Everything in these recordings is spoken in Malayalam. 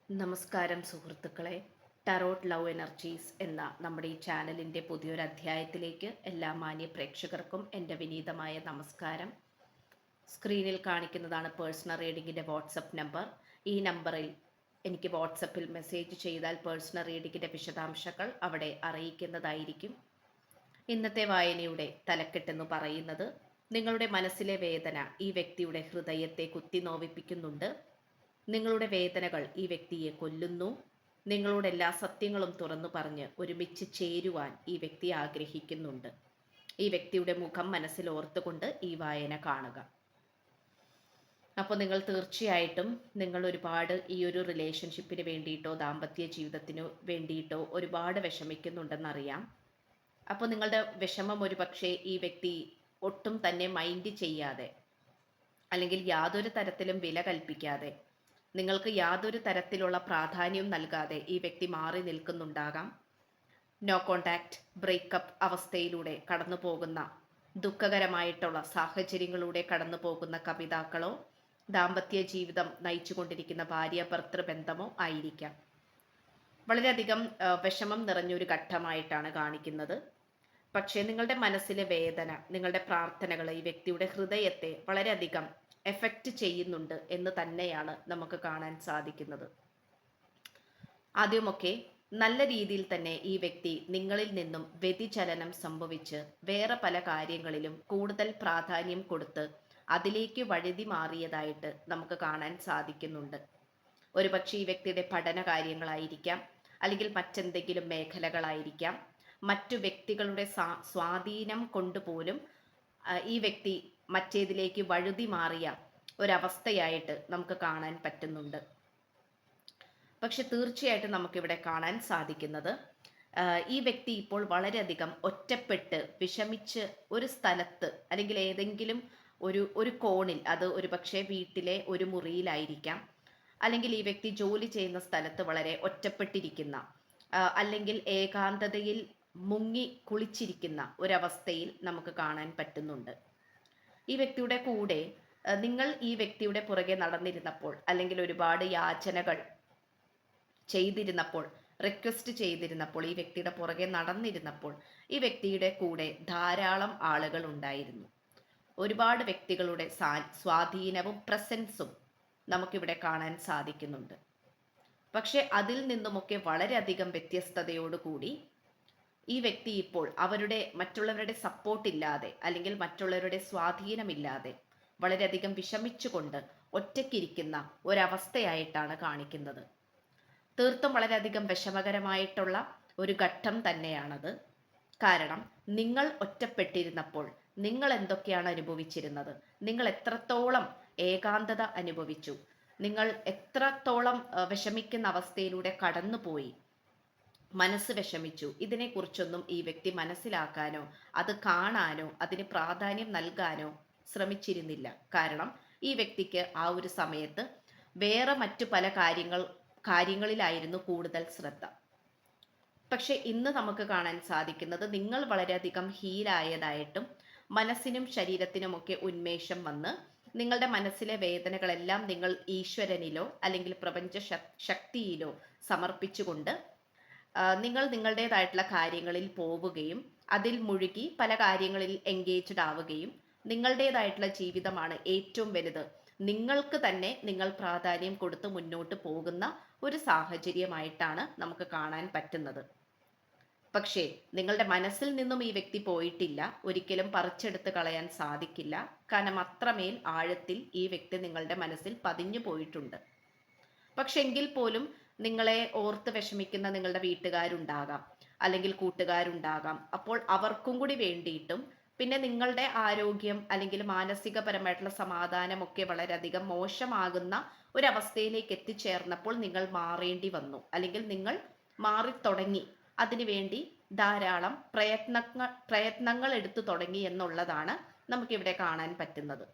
നമസ്കാരം സുഹൃത്തുക്കളെ. ടാരോട്ട് ലവ് എനർജീസ് എന്ന നമ്മുടെ ഈ ചാനലിൻ്റെ പുതിയൊരു അധ്യായത്തിലേക്ക് എല്ലാ മാന്യ പ്രേക്ഷകർക്കും എൻ്റെ വിനീതമായ നമസ്കാരം. സ്ക്രീനിൽ കാണിക്കുന്നതാണ് പേഴ്സണൽ റീഡിങ്ങിൻ്റെ വാട്സപ്പ് നമ്പർ. ഈ നമ്പറിൽ എനിക്ക് വാട്സപ്പിൽ മെസ്സേജ് ചെയ്താൽ പേഴ്സണൽ റീഡിങ്ങിൻ്റെ വിശദാംശങ്ങൾ അവിടെ അറിയിക്കുന്നതായിരിക്കും. ഇന്നത്തെ വായനയുടെ തലക്കെട്ടെന്ന് പറയുന്നത്, നിങ്ങളുടെ മനസ്സിലെ വേദന ഈ വ്യക്തിയുടെ ഹൃദയത്തെ കുത്തി നോവിപ്പിക്കുന്നുണ്ട്. നിങ്ങളുടെ വേദനകൾ ഈ വ്യക്തിയെ കൊല്ലുന്നു. നിങ്ങളുടെ എല്ലാ സത്യങ്ങളും തുറന്നു പറഞ്ഞ് ഒരുമിച്ച് ചേരുവാൻ ഈ വ്യക്തി ആഗ്രഹിക്കുന്നുണ്ട്. ഈ വ്യക്തിയുടെ മുഖം മനസ്സിൽ ഓർത്തുകൊണ്ട് ഈ വായന കാണുക. അപ്പോൾ നിങ്ങൾ തീർച്ചയായിട്ടും നിങ്ങൾ ഒരുപാട് ഈ ഒരു റിലേഷൻഷിപ്പിന് വേണ്ടിയിട്ടോ ദാമ്പത്യ ജീവിതത്തിനു വേണ്ടിയിട്ടോ ഒരുപാട് വിഷമിക്കുന്നുണ്ടെന്നറിയാം. അപ്പോൾ നിങ്ങളുടെ വിഷമം ഒരു പക്ഷേ ഈ വ്യക്തി ഒട്ടും തന്നെ മൈൻഡ് ചെയ്യാതെ, അല്ലെങ്കിൽ യാതൊരു തരത്തിലും വില കൽപ്പിക്കാതെ, നിങ്ങൾക്ക് യാതൊരു തരത്തിലുള്ള പ്രാധാന്യവും നൽകാതെ ഈ വ്യക്തി മാറി നിൽക്കുന്നുണ്ടാകാം. നോ കോണ്ടാക്ട്, ബ്രേക്കപ്പ് അവസ്ഥയിലൂടെ കടന്നു പോകുന്ന, ദുഃഖകരമായിട്ടുള്ള സാഹചര്യങ്ങളിലൂടെ കടന്നു പോകുന്ന കവിതാക്കളോ ദാമ്പത്യ ജീവിതം നയിച്ചുകൊണ്ടിരിക്കുന്ന ഭാര്യ ഭർത്തൃ ബന്ധമോ ആയിരിക്കാം. വളരെയധികം വിഷമം നിറഞ്ഞൊരു ഘട്ടമായിട്ടാണ് കാണിക്കുന്നത്. പക്ഷേ നിങ്ങളുടെ മനസ്സിലെ വേദന, നിങ്ങളുടെ പ്രാർത്ഥനകൾ ഈ വ്യക്തിയുടെ ഹൃദയത്തെ വളരെയധികം എഫക്റ്റ് ചെയ്യുന്നുണ്ട് എന്ന് തന്നെയാണ് നമുക്ക് കാണാൻ സാധിക്കുന്നത്. ആദ്യമൊക്കെ നല്ല രീതിയിൽ തന്നെ ഈ വ്യക്തി നിങ്ങളിൽ നിന്നും വ്യതിചലനം സംഭവിച്ച് വേറെ പല കാര്യങ്ങളിലും കൂടുതൽ പ്രാധാന്യം കൊടുത്ത് അതിലേക്ക് വഴുതി മാറിയതായിട്ട് നമുക്ക് കാണാൻ സാധിക്കുന്നുണ്ട്. ഒരുപക്ഷെ ഈ വ്യക്തിയുടെ പഠന കാര്യങ്ങളായിരിക്കാം, അല്ലെങ്കിൽ മറ്റെന്തെങ്കിലും മേഖലകളായിരിക്കാം. മറ്റു വ്യക്തികളുടെ സ്വാധീനം കൊണ്ടുപോലും ഈ വ്യക്തി മറ്റേതിലേക്ക് വഴുതി മാറിയ ഒരവസ്ഥയായിട്ട് നമുക്ക് കാണാൻ പറ്റുന്നുണ്ട്. പക്ഷെ തീർച്ചയായിട്ടും നമുക്കിവിടെ കാണാൻ സാധിക്കുന്നത്, ഈ വ്യക്തി ഇപ്പോൾ വളരെയധികം ഒറ്റപ്പെട്ട് വിഷമിച്ച് ഒരു സ്ഥലത്ത്, അല്ലെങ്കിൽ ഏതെങ്കിലും ഒരു കോണിൽ, അത് ഒരുപക്ഷെ വീട്ടിലെ ഒരു മുറിയിലായിരിക്കാം, അല്ലെങ്കിൽ ഈ വ്യക്തി ജോലി ചെയ്യുന്ന സ്ഥലത്ത് വളരെ ഒറ്റപ്പെട്ടിരിക്കുന്ന, അല്ലെങ്കിൽ ഏകാന്തതയിൽ മുങ്ങി കുളിച്ചിരിക്കുന്ന ഒരവസ്ഥയിൽ നമുക്ക് കാണാൻ പറ്റുന്നുണ്ട്. ഈ വ്യക്തിയുടെ കൂടെ നിങ്ങൾ ഈ വ്യക്തിയുടെ പുറകെ നടന്നിരുന്നപ്പോൾ, അല്ലെങ്കിൽ ഒരുപാട് യാചനകൾ ചെയ്തിരുന്നപ്പോൾ, റിക്വസ്റ്റ് ചെയ്തിരുന്നപ്പോൾ, ഈ വ്യക്തിയുടെ പുറകെ നടന്നിരുന്നപ്പോൾ ഈ വ്യക്തിയുടെ കൂടെ ധാരാളം ആളുകൾ ഉണ്ടായിരുന്നു. ഒരുപാട് വ്യക്തികളുടെ സ്വാധീനവും പ്രസൻസും നമുക്കിവിടെ കാണാൻ സാധിക്കുന്നുണ്ട്. പക്ഷെ അതിൽ നിന്നുമൊക്കെ വളരെയധികം വ്യത്യസ്തതയോടുകൂടി ഈ വ്യക്തി ഇപ്പോൾ മറ്റുള്ളവരുടെ സപ്പോർട്ടില്ലാതെ, അല്ലെങ്കിൽ മറ്റുള്ളവരുടെ സ്വാധീനമില്ലാതെ വളരെയധികം വിഷമിച്ചുകൊണ്ട് ഒറ്റയ്ക്കിരിക്കുന്ന ഒരവസ്ഥയായിട്ടാണ് കാണിക്കുന്നത്. തീർത്തും വളരെയധികം വിഷമകരമായിട്ടുള്ള ഒരു ഘട്ടം തന്നെയാണത്. കാരണം നിങ്ങൾ ഒറ്റപ്പെട്ടിരുന്നപ്പോൾ നിങ്ങൾ എന്തൊക്കെയാണ് അനുഭവിച്ചിരുന്നത്, നിങ്ങൾ എത്രത്തോളം ഏകാന്തത അനുഭവിച്ചു, നിങ്ങൾ എത്രത്തോളം വിഷമിക്കുന്ന അവസ്ഥയിലൂടെ കടന്നുപോയി, മനസ്സ് വിഷമിച്ചു, ഇതിനെക്കുറിച്ചൊന്നും ഈ വ്യക്തി മനസ്സിലാക്കാനോ അത് കാണാനോ അതിന് പ്രാധാന്യം നൽകാനോ ശ്രമിച്ചിരുന്നില്ല. കാരണം ഈ വ്യക്തിക്ക് ആ ഒരു സമയത്ത് വേറെ മറ്റു പല കാര്യങ്ങളിലായിരുന്നു കൂടുതൽ ശ്രദ്ധ. പക്ഷെ ഇന്ന് നമുക്ക് കാണാൻ സാധിക്കുന്നത്, നിങ്ങൾ വളരെയധികം ഹീലായതായിട്ടും മനസ്സിനും ശരീരത്തിനുമൊക്കെ ഉന്മേഷം വന്ന് നിങ്ങളുടെ മനസ്സിലെ വേദനകളെല്ലാം നിങ്ങൾ ഈശ്വരനിലോ അല്ലെങ്കിൽ പ്രപഞ്ച ശക്തിയിലോ സമർപ്പിച്ചുകൊണ്ട് നിങ്ങൾ നിങ്ങളുടേതായിട്ടുള്ള കാര്യങ്ങളിൽ പോവുകയും അതിൽ മുഴുകി പല കാര്യങ്ങളിൽ എൻഗേജ്ഡ് ആവുകയും, നിങ്ങളുടേതായിട്ടുള്ള ജീവിതമാണ് ഏറ്റവും വലുത്, നിങ്ങൾക്ക് തന്നെ നിങ്ങൾ പ്രാധാന്യം കൊടുത്ത് മുന്നോട്ട് പോകുന്ന ഒരു സാഹചര്യമായിട്ടാണ് നമുക്ക് കാണാൻ പറ്റുന്നത്. പക്ഷേ നിങ്ങളുടെ മനസ്സിൽ നിന്നും ഈ വ്യക്തി പോയിട്ടില്ല, ഒരിക്കലും പറിച്ചെടുത്ത് കളയാൻ സാധിക്കില്ല. കാരണം അത്രമേൽ ആഴത്തിൽ ഈ വ്യക്തി നിങ്ങളുടെ മനസ്സിൽ പതിഞ്ഞു പോയിട്ടുണ്ട്. പക്ഷെ എങ്കിൽ പോലും നിങ്ങളെ ഓർത്ത് വിഷമിക്കുന്ന നിങ്ങളുടെ വീട്ടുകാരുണ്ടാകാം, അല്ലെങ്കിൽ കൂട്ടുകാരുണ്ടാകാം. അപ്പോൾ അവർക്കും കൂടി വേണ്ടിയിട്ടും, പിന്നെ നിങ്ങളുടെ ആരോഗ്യം അല്ലെങ്കിൽ മാനസികപരമായിട്ടുള്ള സമാധാനമൊക്കെ വളരെയധികം മോശമാകുന്ന ഒരവസ്ഥയിലേക്ക് എത്തിച്ചേർന്നപ്പോൾ നിങ്ങൾ മാറേണ്ടി വന്നു, അല്ലെങ്കിൽ നിങ്ങൾ മാറിത്തുടങ്ങി. അതിനുവേണ്ടി ധാരാളം പ്രയത്നങ്ങൾ എടുത്തു തുടങ്ങി എന്നുള്ളതാണ് നമുക്കിവിടെ കാണാൻ പറ്റുന്നത്.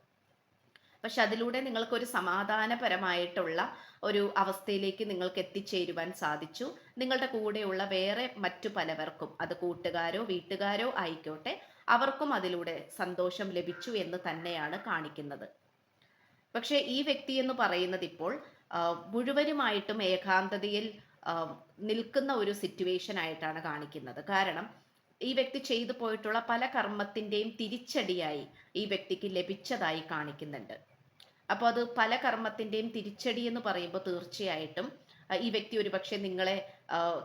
പക്ഷെ അതിലൂടെ നിങ്ങൾക്കൊരു സമാധാനപരമായിട്ടുള്ള ഒരു അവസ്ഥയിലേക്ക് നിങ്ങൾക്ക് എത്തിച്ചേരുവാൻ സാധിച്ചു. നിങ്ങളുടെ കൂടെയുള്ള വേറെ മറ്റു പലവർക്കും, അത് കൂട്ടുകാരോ വീട്ടുകാരോ ആയിക്കോട്ടെ, അവർക്കും അതിലൂടെ സന്തോഷം ലഭിച്ചു എന്ന് തന്നെയാണ് കാണിക്കുന്നത്. പക്ഷേ ഈ വ്യക്തി എന്ന് പറയുന്നത് ഇപ്പോൾ മുഴുവനുമായിട്ടും ഏകാന്തതയിൽ നിൽക്കുന്ന ഒരു സിറ്റുവേഷൻ ആയിട്ടാണ് കാണിക്കുന്നത്. കാരണം ഈ വ്യക്തി ചെയ്തു പോയിട്ടുള്ള പല കർമ്മത്തിൻ്റെയും തിരിച്ചടിയായി ഈ വ്യക്തിക്ക് ലഭിച്ചതായി കാണിക്കുന്നുണ്ട്. അപ്പോൾ അത് പല കർമ്മത്തിൻ്റെയും തിരിച്ചടി എന്ന് പറയുമ്പോൾ തീർച്ചയായിട്ടും ഈ വ്യക്തി ഒരുപക്ഷെ നിങ്ങളെ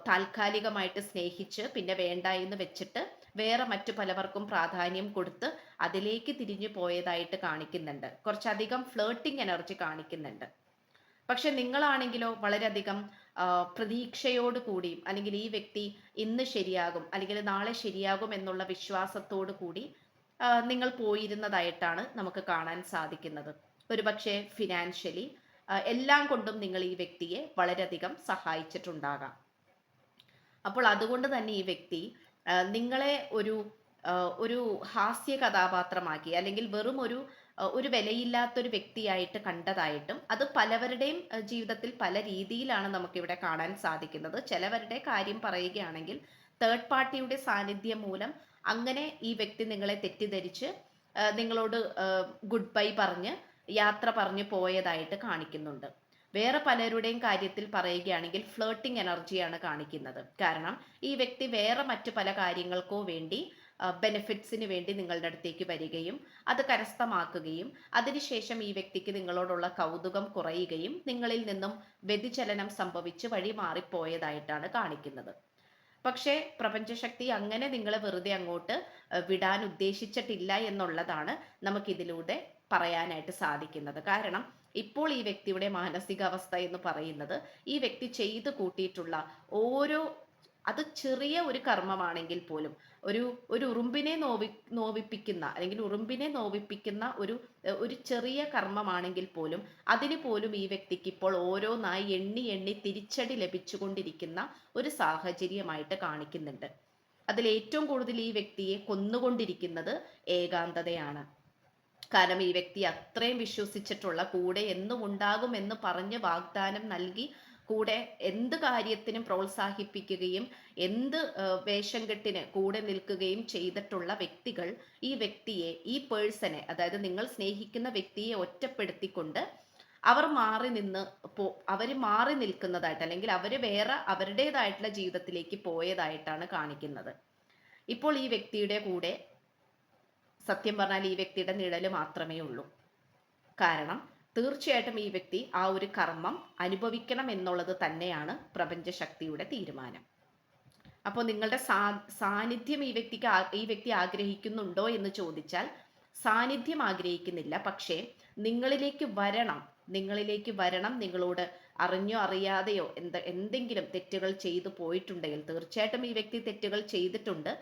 താൽക്കാലികമായിട്ട് സ്നേഹിച്ച് പിന്നെ വേണ്ട എന്ന് വെച്ചിട്ട് വേറെ മറ്റു പലവർക്കും പ്രാധാന്യം കൊടുത്ത് അതിലേക്ക് തിരിഞ്ഞു പോയതായിട്ട് കാണിക്കുന്നുണ്ട്. കുറച്ചധികം ഫ്ലേർട്ടിംഗ് എനർജി കാണിക്കുന്നുണ്ട്. പക്ഷെ നിങ്ങളാണെങ്കിലോ വളരെയധികം പ്രതീക്ഷയോട് കൂടിയും അല്ലെങ്കിൽ ഈ വ്യക്തി ഇന്ന് ശരിയാകും അല്ലെങ്കിൽ നാളെ ശരിയാകും എന്നുള്ള വിശ്വാസത്തോടു കൂടി നിങ്ങൾ പോയിരുന്നതായിട്ടാണ് നമുക്ക് കാണാൻ സാധിക്കുന്നത്. ഒരുപക്ഷെ ഫിനാൻഷ്യലി എല്ലാം കൊണ്ടും നിങ്ങൾ ഈ വ്യക്തിയെ വളരെയധികം സഹായിച്ചിട്ടുണ്ടാകാം. അപ്പോൾ അതുകൊണ്ട് തന്നെ ഈ വ്യക്തി നിങ്ങളെ ഒരു ഹാസ്യ കഥാപാത്രമാക്കി അല്ലെങ്കിൽ വെറും ഒരു വിലയില്ലാത്തൊരു വ്യക്തിയായിട്ട് കണ്ടതായിട്ടും അത് പലവരുടെയും ജീവിതത്തിൽ പല രീതിയിലാണ് നമുക്കിവിടെ കാണാൻ സാധിക്കുന്നത്. ചിലവരുടെ കാര്യം പറയുകയാണെങ്കിൽ തേർഡ് പാർട്ടിയുടെ സാന്നിധ്യം മൂലം അങ്ങനെ ഈ വ്യക്തി നിങ്ങളെ തെറ്റിദ്ധരിച്ച് നിങ്ങളോട് ഗുഡ് ബൈ പറഞ്ഞ് യാത്ര പറഞ്ഞു പോയതായിട്ട് കാണിക്കുന്നുണ്ട്. വേറെ പലരുടെയും കാര്യത്തിൽ പറയുകയാണെങ്കിൽ ഫ്ലേർട്ടിംഗ് എനർജിയാണ് കാണിക്കുന്നത്. കാരണം ഈ വ്യക്തി വേറെ മറ്റു പല കാര്യങ്ങൾക്കോ വേണ്ടി ബെനിഫിറ്റ്സിന് വേണ്ടി നിങ്ങളുടെ അടുത്തേക്ക് വരികയും അത് കരസ്ഥമാക്കുകയും അതിനുശേഷം ഈ വ്യക്തിക്ക് നിങ്ങളോടുള്ള കൗതുകം കുറയുകയും നിങ്ങളിൽ നിന്നും വ്യതിചലനം സംഭവിച്ച് വഴി മാറിപ്പോയതായിട്ടാണ് കാണിക്കുന്നത്. പക്ഷേ പ്രപഞ്ചശക്തി അങ്ങനെ നിങ്ങളെ വെറുതെ അങ്ങോട്ട് വിടാൻ ഉദ്ദേശിച്ചിട്ടില്ല എന്നുള്ളതാണ് നമുക്കിതിലൂടെ പറയാനായിട്ട് സാധിക്കുന്നത്. കാരണം ഇപ്പോൾ ഈ വ്യക്തിയുടെ മാനസികാവസ്ഥ എന്ന് പറയുന്നത് ഈ വ്യക്തി ചെയ്തു കൂട്ടിയിട്ടുള്ള ഓരോ അത് ചെറിയ ഒരു കർമ്മമാണെങ്കിൽ പോലും ഒരു ഉറുമ്പിനെ നോവിപ്പിക്കുന്ന അല്ലെങ്കിൽ ഉറുമ്പിനെ നോവിപ്പിക്കുന്ന ഒരു ചെറിയ കർമ്മമാണെങ്കിൽ പോലും അതിന് പോലും ഈ വ്യക്തിക്ക് ഇപ്പോൾ ഓരോന്നായി എണ്ണി എണ്ണി തിരിച്ചടി ലഭിച്ചുകൊണ്ടിരിക്കുന്ന ഒരു സാഹചര്യമായിട്ട് കാണിക്കുന്നുണ്ട്. അതിൽ ഏറ്റവും കൂടുതൽ ഈ വ്യക്തിയെ കൊന്നുകൊണ്ടിരിക്കുന്നത് ഏകാന്തതയാണ്. കാരണം ഈ വ്യക്തി അത്രയും വിശ്വസിച്ചിട്ടുള്ള കൂടെ എന്നും ഉണ്ടാകുമെന്ന് പറഞ്ഞ് വാഗ്ദാനം നൽകി കൂടെ എന്ത് കാര്യത്തിനും പ്രോത്സാഹിപ്പിക്കുകയും എന്ത് വേഷം കെട്ടിന് കൂടെ നിൽക്കുകയും ചെയ്തിട്ടുള്ള വ്യക്തികൾ ഈ വ്യക്തിയെ ഈ പേഴ്സണെ അതായത് നിങ്ങൾ സ്നേഹിക്കുന്ന വ്യക്തിയെ ഒറ്റപ്പെടുത്തിക്കൊണ്ട് അവർ മാറി നിൽക്കുന്നതായിട്ട് അല്ലെങ്കിൽ അവർ വേറെ അവരുടേതായിട്ടുള്ള ജീവിതത്തിലേക്ക് പോയതായിട്ടാണ് കാണിക്കുന്നത്. ഇപ്പോൾ ഈ വ്യക്തിയുടെ കൂടെ സത്യം പറഞ്ഞാൽ ഈ വ്യക്തിയുടെ നിഴല് മാത്രമേ ഉള്ളൂ. കാരണം തീർച്ചയായിട്ടും ഈ വ്യക്തി ആ ഒരു കർമ്മം അനുഭവിക്കണം എന്നുള്ളത് തന്നെയാണ് പ്രപഞ്ചശക്തിയുടെ തീരുമാനം. അപ്പോൾ നിങ്ങളുടെ സാന്നിധ്യം ഈ വ്യക്തി ആഗ്രഹിക്കുന്നുണ്ടോ എന്ന് ചോദിച്ചാൽ സാന്നിധ്യം ആഗ്രഹിക്കുന്നില്ല. പക്ഷേ നിങ്ങളിലേക്ക് വരണം, നിങ്ങളോട് അറിഞ്ഞോ അറിയാതെയോ എന്തെങ്കിലും തെറ്റുകൾ ചെയ്തു പോയിട്ടുണ്ടെങ്കിൽ തീർച്ചയായിട്ടും ഈ വ്യക്തി തെറ്റുകൾ ചെയ്തിട്ടുണ്ട്.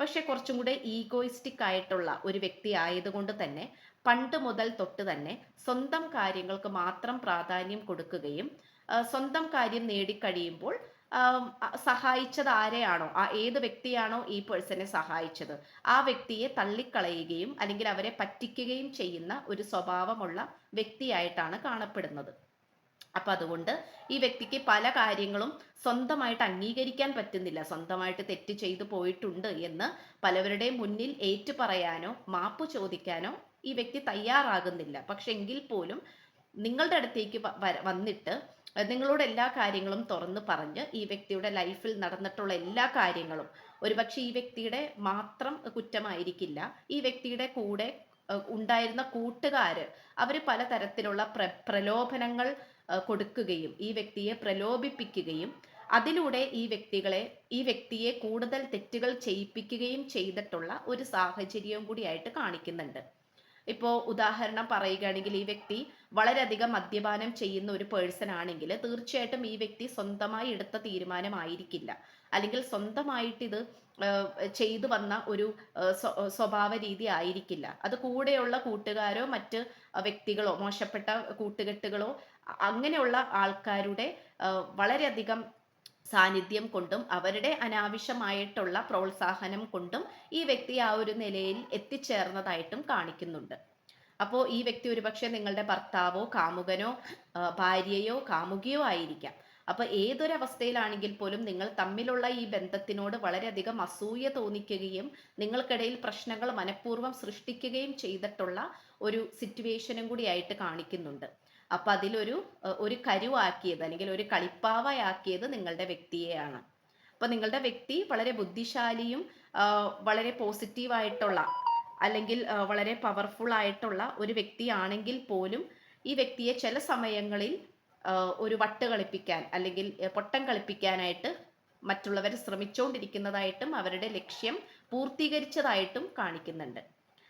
പക്ഷെ കുറച്ചും കൂടെ ഈഗോയിസ്റ്റിക് ആയിട്ടുള്ള ഒരു വ്യക്തി ആയതുകൊണ്ട് തന്നെ പണ്ട് മുതൽ തൊട്ട് തന്നെ സ്വന്തം കാര്യങ്ങൾക്ക് മാത്രം പ്രാധാന്യം കൊടുക്കുകയും സ്വന്തം കാര്യം നേടിക്കഴിയുമ്പോൾ സഹായിച്ചത് ആരെയാണോ ഏത് വ്യക്തിയാണോ ഈ പേഴ്സണെ സഹായിച്ചത് ആ വ്യക്തിയെ തള്ളിക്കളയുകയും അല്ലെങ്കിൽ അവരെ പറ്റിക്കുകയും ചെയ്യുന്ന ഒരു സ്വഭാവമുള്ള വ്യക്തിയായിട്ടാണ് കാണപ്പെടുന്നത്. അപ്പൊ അതുകൊണ്ട് ഈ വ്യക്തിക്ക് പല കാര്യങ്ങളും സ്വന്തമായിട്ട് അംഗീകരിക്കാൻ പറ്റുന്നില്ല. സ്വന്തമായിട്ട് തെറ്റ് ചെയ്തു പോയിട്ടുണ്ട് എന്ന് പലവരുടെയും മുന്നിൽ ഏറ്റുപറയാനോ മാപ്പ് ചോദിക്കാനോ ഈ വ്യക്തി തയ്യാറാകുന്നില്ല. പക്ഷെ എങ്കിൽ പോലും നിങ്ങളുടെ അടുത്തേക്ക് വന്നിട്ട് നിങ്ങളോട് എല്ലാ കാര്യങ്ങളും തുറന്നു പറഞ്ഞ് ഈ വ്യക്തിയുടെ ലൈഫിൽ നടന്നിട്ടുള്ള എല്ലാ കാര്യങ്ങളും ഒരുപക്ഷെ ഈ വ്യക്തിയുടെ മാത്രം കുറ്റമായിരിക്കില്ല. ഈ വ്യക്തിയുടെ കൂടെ ഉണ്ടായിരുന്ന കൂട്ടുകാര് അവര് പലതരത്തിലുള്ള പ്രലോഭനങ്ങൾ കൊടുക്കുകയും ഈ വ്യക്തിയെ പ്രലോഭിപ്പിക്കുകയും അതിലൂടെ ഈ വ്യക്തിയെ കൂടുതൽ തെറ്റുകൾ ചെയ്യിപ്പിക്കുകയും ചെയ്തിട്ടുള്ള ഒരു സാഹചര്യവും കൂടിയായിട്ട് കാണിക്കുന്നുണ്ട്. ഇപ്പോൾ ഉദാഹരണം പറയുകയാണെങ്കിൽ ഈ വ്യക്തി വളരെയധികം മദ്യപാനം ചെയ്യുന്ന ഒരു പേഴ്സൺ ആണെങ്കിൽ തീർച്ചയായിട്ടും ഈ വ്യക്തി സ്വന്തമായി എടുത്ത തീരുമാനമായിരിക്കില്ല, അല്ലെങ്കിൽ സ്വന്തമായിട്ട് ഇത് ചെയ്തു വന്ന ഒരു സ്വഭാവ രീതി ആയിരിക്കില്ല. അത് കൂടെയുള്ള കൂട്ടുകാരോ മറ്റ് വ്യക്തികളോ മോശപ്പെട്ട കൂട്ടുകെട്ടുകളോ അങ്ങനെയുള്ള ആൾക്കാരുടെ വളരെയധികം സാന്നിധ്യം കൊണ്ടും അവരുടെ അനാവശ്യമായിട്ടുള്ള പ്രോത്സാഹനം കൊണ്ടും ഈ വ്യക്തി ആ ഒരു നിലയിൽ എത്തിച്ചേർന്നതായിട്ടും കാണിക്കുന്നുണ്ട്. അപ്പോൾ ഈ വ്യക്തി ഒരുപക്ഷെ നിങ്ങളുടെ ഭർത്താവോ കാമുകനോ ഭാര്യയോ കാമുകിയോ ആയിരിക്കാം. അപ്പൊ ഏതൊരവസ്ഥയിലാണെങ്കിൽ പോലും നിങ്ങൾ തമ്മിലുള്ള ഈ ബന്ധത്തിനോട് വളരെയധികം അസൂയ തോന്നിക്കുകയും നിങ്ങൾക്കിടയിൽ പ്രശ്നങ്ങൾ മനഃപൂർവ്വം സൃഷ്ടിക്കുകയും ചെയ്തിട്ടുള്ള ഒരു സിറ്റുവേഷനും കൂടി ആയിട്ട് കാണിക്കുന്നുണ്ട്. അപ്പം അതിലൊരു ഒരു കരുവാക്കിയത് അല്ലെങ്കിൽ ഒരു കളിപ്പാവയാക്കിയത് നിങ്ങളുടെ വ്യക്തിയെയാണ്. അപ്പോൾ നിങ്ങളുടെ വ്യക്തി വളരെ ബുദ്ധിശാലിയും വളരെ പോസിറ്റീവായിട്ടുള്ള അല്ലെങ്കിൽ വളരെ പവർഫുൾ ആയിട്ടുള്ള ഒരു വ്യക്തിയാണെങ്കിൽ പോലും ഈ വ്യക്തിയെ ചില സമയങ്ങളിൽ ഒരു വട്ട് കളിപ്പിക്കാൻ അല്ലെങ്കിൽ പൊട്ടം കളിപ്പിക്കാനായിട്ട് മറ്റുള്ളവർ ശ്രമിച്ചുകൊണ്ടിരിക്കുന്നതായിട്ടും അവരുടെ ലക്ഷ്യം പൂർത്തീകരിച്ചതായിട്ടും കാണിക്കുന്നുണ്ട്.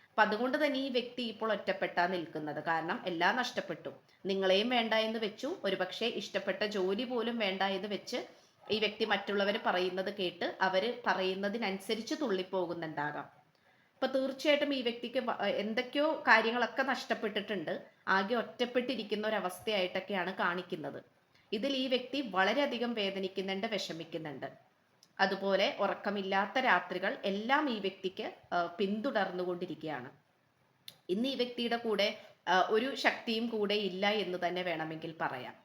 അപ്പം അതുകൊണ്ട് തന്നെ ഈ വ്യക്തി ഇപ്പോൾ ഒറ്റപ്പെട്ടാ നിൽക്കുന്നത്. കാരണം എല്ലാം നഷ്ടപ്പെട്ടു. നിങ്ങളെയും വേണ്ട എന്ന് വെച്ചു, ഒരുപക്ഷെ ഇഷ്ടപ്പെട്ട ജോലി പോലും വേണ്ട എന്ന് വെച്ച് ഈ വ്യക്തി മറ്റുള്ളവർ പറയുന്നത് കേട്ട് അവർ പറയുന്നതിനനുസരിച്ച് തുള്ളിപ്പോകുന്നുണ്ടാകാം. അപ്പൊ തീർച്ചയായിട്ടും ഈ വ്യക്തിക്ക് എന്തൊക്കെയോ കാര്യങ്ങളൊക്കെ നഷ്ടപ്പെട്ടിട്ടുണ്ട്. ആകെ ഒറ്റപ്പെട്ടിരിക്കുന്ന ഒരു അവസ്ഥയായിട്ടൊക്കെയാണ് കാണിക്കുന്നത്. ഇതിൽ ഈ വ്യക്തി വളരെയധികം വേദനിക്കുന്നുണ്ട്, വിഷമിക്കുന്നുണ്ട്. അതുപോലെ ഉറക്കമില്ലാത്ത രാത്രികൾ എല്ലാം ഈ വ്യക്തിക്ക് പിന്തുടർന്നുകൊണ്ടിരിക്കുകയാണ്. ഇന്ന് ഈ വ്യക്തിയുടെ കൂടെ ഒരു ശക്തിയും കൂടെ ഇല്ല എന്ന് തന്നെ വേണമെങ്കിൽ പറയാം.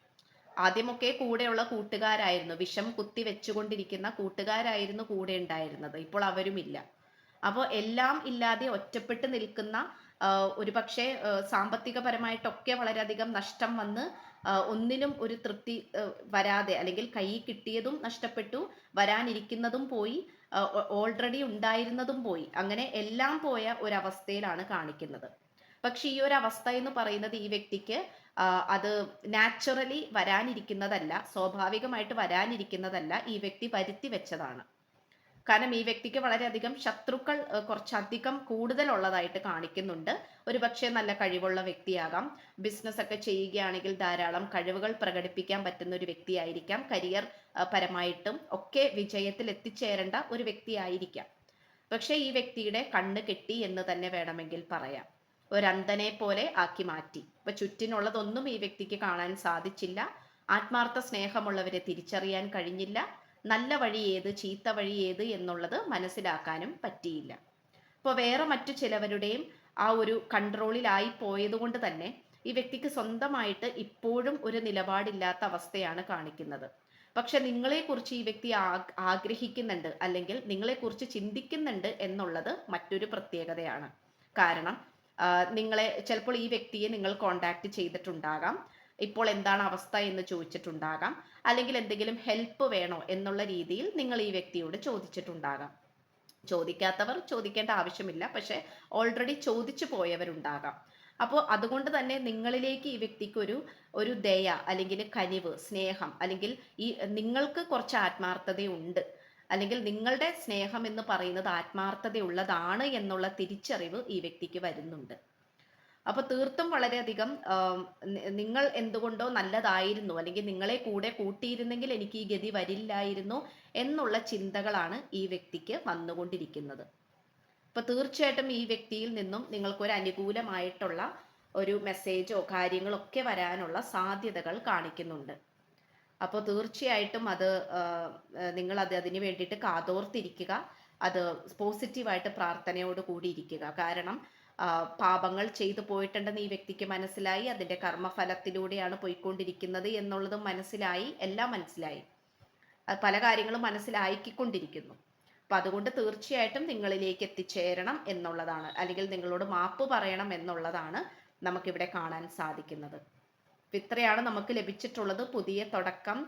ആദ്യമൊക്കെ കൂടെയുള്ള കൂട്ടുകാരായിരുന്നു, വിഷം കുത്തി വെച്ചുകൊണ്ടിരിക്കുന്ന കൂട്ടുകാരായിരുന്നു കൂടെ ഉണ്ടായിരുന്നത്. ഇപ്പോൾ അവരുമില്ല. അപ്പോൾ എല്ലാം ഇല്ലാതെ ഒറ്റപ്പെട്ട് നിൽക്കുന്ന ഒരുപക്ഷെ സാമ്പത്തികപരമായിട്ടൊക്കെ വളരെയധികം നഷ്ടം വന്ന് ഒന്നിലും ഒരു തൃപ്തി വരാതെ അല്ലെങ്കിൽ കൈ കിട്ടിയതും നഷ്ടപ്പെട്ടു, വരാനിരിക്കുന്നതും പോയി, ഓൾറെഡി ഉണ്ടായിരുന്നതും പോയി, അങ്ങനെ എല്ലാം പോയ ഒരവസ്ഥയിലാണ് കാണിക്കുന്നത്. പക്ഷെ ഈ ഒരു അവസ്ഥ എന്ന് പറയുന്നത് ഈ വ്യക്തിക്ക് അത് നാച്ചുറലി വരാനിരിക്കുന്നതല്ല, സ്വാഭാവികമായിട്ട് വരാനിരിക്കുന്നതല്ല, ഈ വ്യക്തി വരുത്തി വെച്ചതാണ്. കാരണം ഈ വ്യക്തിക്ക് വളരെയധികം ശത്രുക്കൾ കുറച്ചധികം കൂടുതലുള്ളതായിട്ട് കാണിക്കുന്നുണ്ട്. ഒരുപക്ഷെ നല്ല കഴിവുള്ള വ്യക്തിയാകാം, ബിസിനസ് ഒക്കെ ചെയ്യുകയാണെങ്കിൽ ധാരാളം കഴിവുകൾ പ്രകടിപ്പിക്കാൻ പറ്റുന്ന ഒരു വ്യക്തിയായിരിക്കാം, കരിയർ പരമായിട്ടും ഒക്കെ വിജയത്തിൽ എത്തിച്ചേരേണ്ട ഒരു വ്യക്തിയായിരിക്കാം. പക്ഷെ ഈ വ്യക്തിയുടെ കണ്ണ് കെട്ടി എന്ന് തന്നെ വേണമെങ്കിൽ പറയാം. ഒരു അന്ധനെ പോലെ ആക്കി മാറ്റി. ഇപ്പൊ ചുറ്റിനുള്ളതൊന്നും ഈ വ്യക്തിക്ക് കാണാൻ സാധിച്ചില്ല. ആത്മാർത്ഥ സ്നേഹമുള്ളവരെ തിരിച്ചറിയാൻ കഴിഞ്ഞില്ല. നല്ല വഴി ഏത്, ചീത്ത വഴി ഏത് എന്നുള്ളത് മനസ്സിലാക്കാനും പറ്റിയില്ല. അപ്പോൾ വേറെ മറ്റു ചിലവരുടെയും ആ ഒരു കൺട്രോളിലായി പോയത് കൊണ്ട് തന്നെ ഈ വ്യക്തിക്ക് സ്വന്തമായിട്ട് ഇപ്പോഴും ഒരു നിലപാടില്ലാത്ത അവസ്ഥയാണ് കാണിക്കുന്നത്. പക്ഷെ നിങ്ങളെക്കുറിച്ച് ഈ വ്യക്തി ആഗ്രഹിക്കുന്നുണ്ട് അല്ലെങ്കിൽ നിങ്ങളെക്കുറിച്ച് ചിന്തിക്കുന്നുണ്ട് എന്നുള്ളത് മറ്റൊരു പ്രത്യേകതയാണ്. കാരണം നിങ്ങളെ ചിലപ്പോൾ ഈ വ്യക്തിയെ നിങ്ങൾ കോണ്ടാക്ട് ചെയ്തിട്ടുണ്ടാകാം, ഇപ്പോൾ എന്താണ് അവസ്ഥ എന്ന് ചോദിച്ചിട്ടുണ്ടാകാം, അല്ലെങ്കിൽ എന്തെങ്കിലും ഹെൽപ്പ് വേണോ എന്നുള്ള രീതിയിൽ നിങ്ങൾ ഈ വ്യക്തിയോട് ചോദിച്ചിട്ടുണ്ടാകാം. ചോദിക്കാത്തവർ ചോദിക്കേണ്ട ആവശ്യമില്ല, പക്ഷെ ഓൾറെഡി ചോദിച്ചു പോയവരുണ്ടാകാം. അപ്പോൾ അതുകൊണ്ട് തന്നെ നിങ്ങളിലേക്ക് ഈ വ്യക്തിക്ക് ഒരു ദയ അല്ലെങ്കിൽ കനിവ്, സ്നേഹം, അല്ലെങ്കിൽ ഈ നിങ്ങൾക്ക് കുറച്ച് ആത്മാർത്ഥതയുണ്ട്, അല്ലെങ്കിൽ നിങ്ങളുടെ സ്നേഹം എന്ന് പറയുന്നത് ആത്മാർത്ഥതയുള്ളതാണ് എന്നുള്ള തിരിച്ചറിവ് ഈ വ്യക്തിക്ക് വരുന്നുണ്ട്. അപ്പൊ തീർത്തും വളരെയധികം നിങ്ങൾ എന്തുകൊണ്ടോ നല്ലതായിരുന്നു, അല്ലെങ്കിൽ നിങ്ങളെ കൂടെ കൂട്ടിയിരുന്നെങ്കിൽ എനിക്ക് ഈ ഗതി വരില്ലായിരുന്നു എന്നുള്ള ചിന്തകളാണ് ഈ വ്യക്തിക്ക് വന്നുകൊണ്ടിരിക്കുന്നത്. അപ്പൊ തീർച്ചയായിട്ടും ഈ വ്യക്തിയിൽ നിന്നും നിങ്ങൾക്കൊരു അനുകൂലമായിട്ടുള്ള ഒരു മെസ്സേജോ കാര്യങ്ങളോ ഒക്കെ വരാനുള്ള സാധ്യതകൾ കാണിക്കുന്നുണ്ട്. അപ്പോൾ തീർച്ചയായിട്ടും നിങ്ങൾ അതിന് വേണ്ടിയിട്ട് കാതോർത്തിരിക്കുക. അത് പോസിറ്റീവായിട്ട് പ്രാർത്ഥനയോട് കൂടി ഇരിക്കുക. കാരണം പാപങ്ങൾ ചെയ്തു പോയിട്ടുണ്ടെന്ന് ഈ വ്യക്തിക്ക് മനസ്സിലായി, അതിൻ്റെ കർമ്മഫലത്തിലൂടെയാണ് പോയിക്കൊണ്ടിരിക്കുന്നത് എന്നുള്ളതും മനസ്സിലായി, എല്ലാം മനസ്സിലായി, പല കാര്യങ്ങളും മനസ്സിലാക്കിക്കൊണ്ടിരിക്കുന്നു. അപ്പം അതുകൊണ്ട് തീർച്ചയായിട്ടും നിങ്ങളിലേക്ക് എത്തിച്ചേരണം എന്നുള്ളതാണ്, അല്ലെങ്കിൽ നിങ്ങളോട് മാപ്പ് പറയണം എന്നുള്ളതാണ് നമുക്കിവിടെ കാണാൻ സാധിക്കുന്നത്. ഇത്രയാണ് നമുക്ക് ലഭിച്ചിട്ടുള്ളത്. പുതിയ തുടക്കം,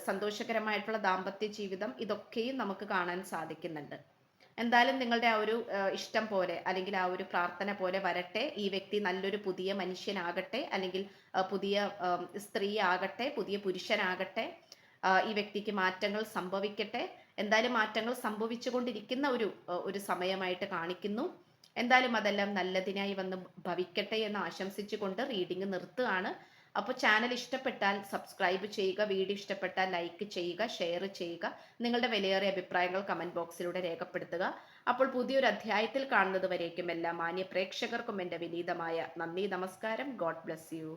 സന്തോഷകരമായിട്ടുള്ള ദാമ്പത്യ ജീവിതം, ഇതൊക്കെയും നമുക്ക് കാണാൻ സാധിക്കുന്നുണ്ട്. എന്തായാലും നിങ്ങളുടെ ആ ഒരു ഇഷ്ടം പോലെ അല്ലെങ്കിൽ ആ ഒരു പ്രാർത്ഥന പോലെ വരട്ടെ. ഈ വ്യക്തി നല്ലൊരു പുതിയ മനുഷ്യനാകട്ടെ, അല്ലെങ്കിൽ പുതിയ സ്ത്രീ ആകട്ടെ, പുതിയ പുരുഷനാകട്ടെ. ഈ വ്യക്തിക്ക് മാറ്റങ്ങൾ സംഭവിക്കട്ടെ. എന്തായാലും മാറ്റങ്ങൾ സംഭവിച്ചുകൊണ്ടിരിക്കുന്ന ഒരു സമയമായിട്ട് കാണിക്കുന്നു. എന്തായാലും അതെല്ലാം നല്ലതിനായി വന്ന് ഭവിക്കട്ടെ എന്ന് ആശംസിച്ചുകൊണ്ട് റീഡിംഗ് നിർത്തുകയാണ്. അപ്പോൾ ചാനൽ ഇഷ്ടപ്പെട്ടാൽ സബ്സ്ക്രൈബ് ചെയ്യുക, വീഡിയോ ഇഷ്ടപ്പെട്ടാൽ ലൈക്ക് ചെയ്യുക, ഷെയർ ചെയ്യുക, നിങ്ങളുടെ വിലയേറിയ അഭിപ്രായങ്ങൾ കമൻറ്റ് ബോക്സിലൂടെ രേഖപ്പെടുത്തുക. അപ്പോൾ പുതിയൊരു അധ്യായത്തിൽ കാണുന്നത് വരേക്കും എല്ലാ മാന്യ പ്രേക്ഷകർക്കും എൻ്റെ വിനീതമായ നന്ദി, നമസ്കാരം. God bless you.